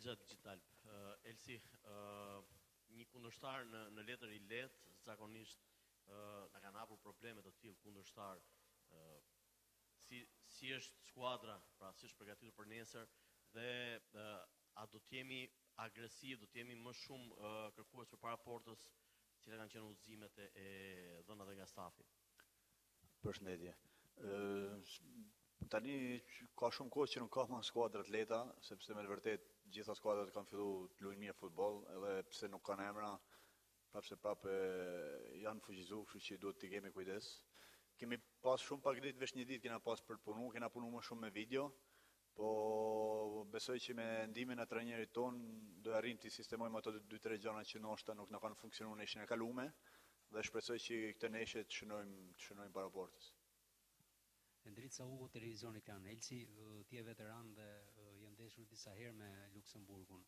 Hoxha Digital. Elsi, një kundërshtar në letër i lehtë, zakonisht na kanë hapur probleme të tillë kundërshtar. Si është skuadra, pra si është përgatitur për nesër dhe a do të jemi agresiv, do të jemi më shumë kërkues përpara portës, cilat kanë qenë udhëzimet e dhëna nga stafi. Përshëndetje. Tani ka shumë kohë që nuk ka më skuadra të lehta, sepse me të vërtet gjitha skuadrat kanë filluar të luajnë mirë futboll, edhe pse nuk kanë emra, prapë janë fuqizuar, kështu që duhet të kemi kujdes. Kemi pas shumë pak ditë, veç një ditë kena pas për punu, kena punu më shumë me video, po besoj që me ndihmën e trajnerit ton do arrijmë të sistemojmë ato 2-3 gjëra që ndoshta nuk na kanë funksionuar në neshin e kaluar, dhe shpresoj që këtë neshe të shënojmë para portës. Ndrica Hugo, televizionit janë. Elsi, ti je veteran dhe je ndeshur disa herë me Luksemburgun.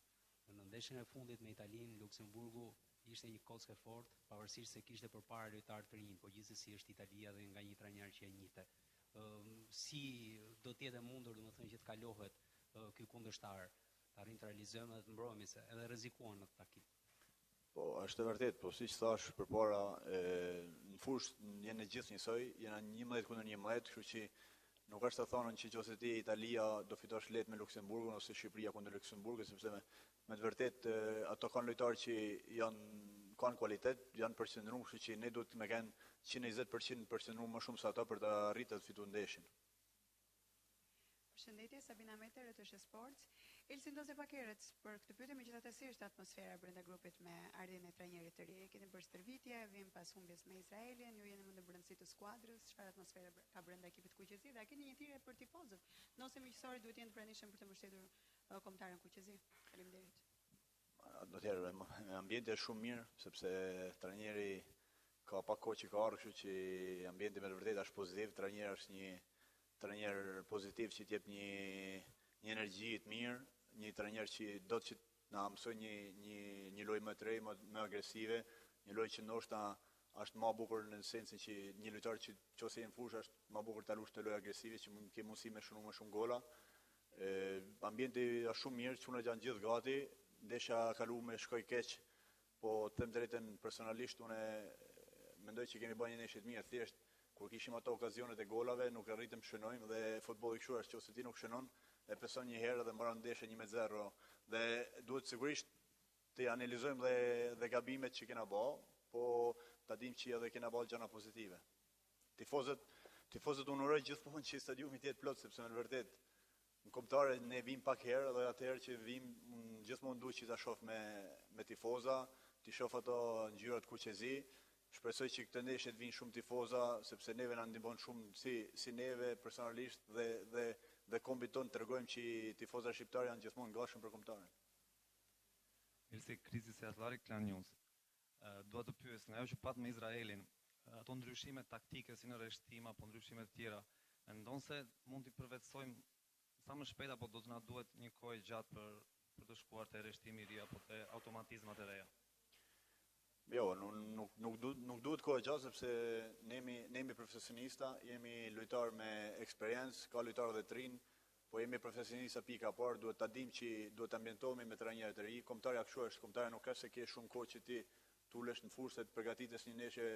Në ndeshjen e fundit me Italinë, Luksemburgu ishte një kockë fort, pavarësisht se kishte përpara lojtarë të rinj, por gjithsesi është Italia dhe nga një trajner që e njihte. Si do të jetë mundur, domethënë, që të kalohet ky kundërshtar, të arrijmë të realizojmë dhe të mbrojmë se edhe rrezikuan në takim. Po, është e vërtet, po siç thash përpara, në fushë janë gjithë njësoj, janë 11-11, kështu që nuk është të thonë që nëse ti Italia do fitosh lehtë me Luksemburgun ose Shqipëria kundër Luksemburgut, sepse me të vërtet ato kanë lojtarë që kanë kualitet, janë përqendruar, kështu që ne duhet të kenë 120% përqendruar më shumë se ata për të arritur të fitojnë ndeshin. Përshëndetje, Sabina Meter, Rretëshe Sports. Elsi ndoshta pak herët për këtë pyetje, megjithatë si është atmosfera brenda grupit me ardhjen e trajnerit të ri? Keni bërë stërvitje, vjen pas humbjes me Izraelin, ju jeni më në brendësi të skuadrës, çfarë atmosfere ka brenda ekipit kuqezi dhe a keni një thirrje për tifozët? Nëse miqësorët duhet jenë të pranishëm për të mbështetur kombëtarën kuqezi? Faleminderit. Atëherë, ambienti është shumë mirë, sepse trajneri ka pak kohë që ka ardhur, kështu që ambienti me të vërtetë është pozitiv, trajneri është një trajner pozitiv që t'jep një energji të mirë, një trajner që do të na mësoj një lojë më të re, më agresive, një lojë që ndoshta është më bukur në sensin që një lojtar që nëse në fushë është më bukur ta lush të lojë agresive që ke mundësi me shumë më shumë gola. Ambienti është shumë mirë, çunat janë gjithë gati, ndeshja kaluar me shkoi keq, po të them drejtën personalisht unë mendoj që kemi bërë një ndeshje të mirë, thjesht kur kishim ato okazionet e golave, nuk arritëm të shënojmë dhe futbolli kështu është, nëse ti nuk shënon, e peson një herë dhe mbaron ndeshjen 1-0 dhe duhet sigurisht të analizojmë dhe gabimet që kena bërë, po ta dimë që edhe kena bërë gjëra pozitive. Tifozët unë uroj gjithmonë që stadiumi të jetë plot, sepse në vërtet në kombëtare ne vim pak herë dhe atëherë që vim gjithmonë duhet që ta shoh me tifoza, ti shoh ato ngjyrat kuqezi. Shpresoj që këtë ndeshje të vinë shumë tifoza, sepse neve na ndihmon shumë si neve personalisht dhe kombit ton tregojmë që tifozat shqiptar janë gjithmonë ngjashëm për kombëtarin. Elsi Krizis e Atllarik Klan News. Dua të pyes, nga ajo që pat me Izraelin, ato ndryshime taktike si në rreshtim apo ndryshime të tjera, mendon se mund t'i përvetsojmë sa më shpejt apo do të na duhet një kohë gjatë për të shkuar te rreshtimi i ri apo te automatizmat e reja? Jo, nuk duhet kohë gjatë, sepse ne jemi profesionista, jemi lojtar me eksperiencë, ka lojtarë dhe të rinj, po jemi profesionista pika parë, duhet ta dimë që duhet të ambientohemi me trajnerë të ri. Kombëtarja kështu është, kombëtarja nuk ka se ke shumë kohë që ti tulesh në fushë se të përgatites një ndeshje,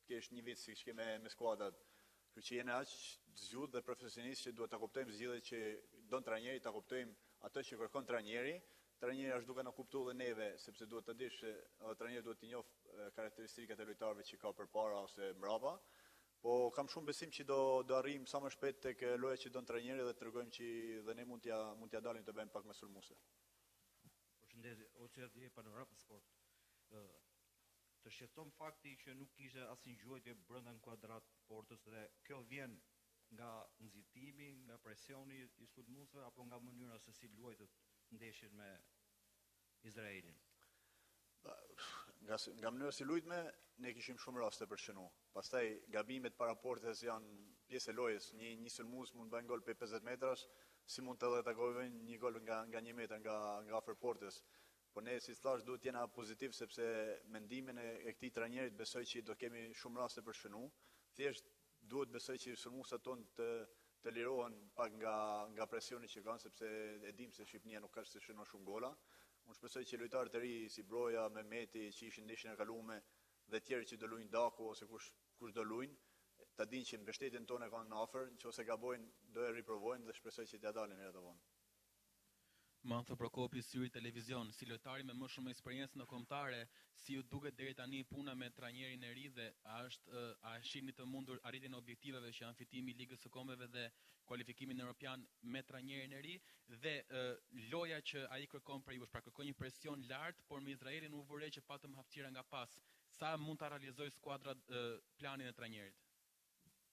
kesh një vit siç ke me skuadrat. Kështu që jeni aq zgjudh dhe profesionist që duhet ta kuptojmë zgjidhjet që don trajneri, ta kuptojmë atë që kërkon trajneri. Trajneri është duke na kuptuar dhe neve, sepse duhet të dish se trajneri duhet të njoh karakteristikat e lojtarëve që ka përpara ose mbrapa. Po kam shumë besim që do arrijmë sa më shpejt tek loja që don trajneri dhe tregojmë që dhe ne mund t'ja dalim të bëjmë pak më sulmuese. Përshëndetje, Oçerdi Panorama Sport. Të shqetëson fakti që nuk kishte asnjë gjuajtje brenda kuadrat portës dhe kjo vjen nga nxitimi, nga presioni i sulmuesve apo nga mënyra se si luajtet ndeshjen me Izraelin? Nga mënyra si luajtme, ne kishim shumë raste për shënu. Pastaj gabimet para portës janë pjesë e lojës. Një sulmues mund bëjë gol pe 50 metrash, si mund të edhe ta gojojnë një gol nga 1 metër nga afër portës. Po ne si thash duhet jena pozitiv sepse mendimin e këtij trajnerit besoj që do kemi shumë raste për shënu. Thjesht duhet besoj që sulmuesat tonë të të lirohen pak nga presioni që kanë, sepse e dim se Shqipnia nuk ka se shënon shumë gola. Unë shpresoj që lojtarët e ri si Broja, Mehmeti, që ishin ndeshjen e kaluame dhe tjerë që do luajnë Daku ose kush do luajnë, ta dinë që mbështetjen tonë kanë në afër, nëse gabojnë do e riprovojnë dhe shpresoj që t'ia dalin herë të vonë. Mantho Prokopi, Syri Televizion, si lojtari me më shumë eksperiencë në kombëtare, si ju duket deri tani puna me trajnerin e ri dhe a shihni të mundur arritjen e objektiveve që janë fitimi i Ligës së Kombeve dhe kualifikimin europian me trajnerin e ri dhe loja që ai kërkon për jush, pra kërkon një presion lart, por me Izraelin u vëre që patëm hapësira nga pas. Sa mund ta realizojë skuadra planin e trajnerit?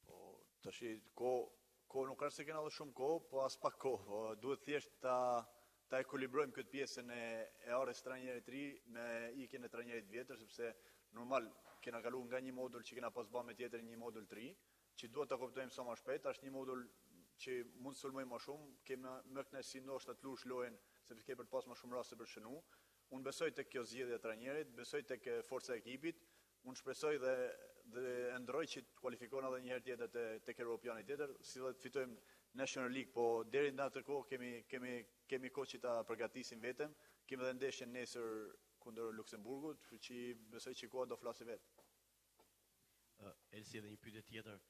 Po, tash ko nuk ka se kena edhe shumë kohë, po as pak kohë. Po, duhet thjesht ta ekuilibrojmë këtë pjesën e arës trajnerit ri me ikjen e trajnerit vjetër, sepse normal kena kaluar nga një modull që kena pas bërë me tjetër një modull 3, që duhet ta kuptojmë sa më shpejt, është një modull që mund të sulmojmë më shumë, kemi më kënaqësi ndoshta të lush lojën, sepse ke për të pas më shumë raste për shënu. Unë besoj tek kjo zgjedhje e trajnerit, besoj tek forca e ekipit. Unë shpresoj dhe ndroj që të kualifikohen edhe një herë tjetër tek Europiani tjetër, si dhe të fitojmë National League, po deri në atë kohë kemi kohë që ta përgatisim veten. Kemi edhe ndeshjen nesër kundër Luksemburgut, kështu që besoj që koha do flasë vetë. Elsi edhe një pyetje tjetër.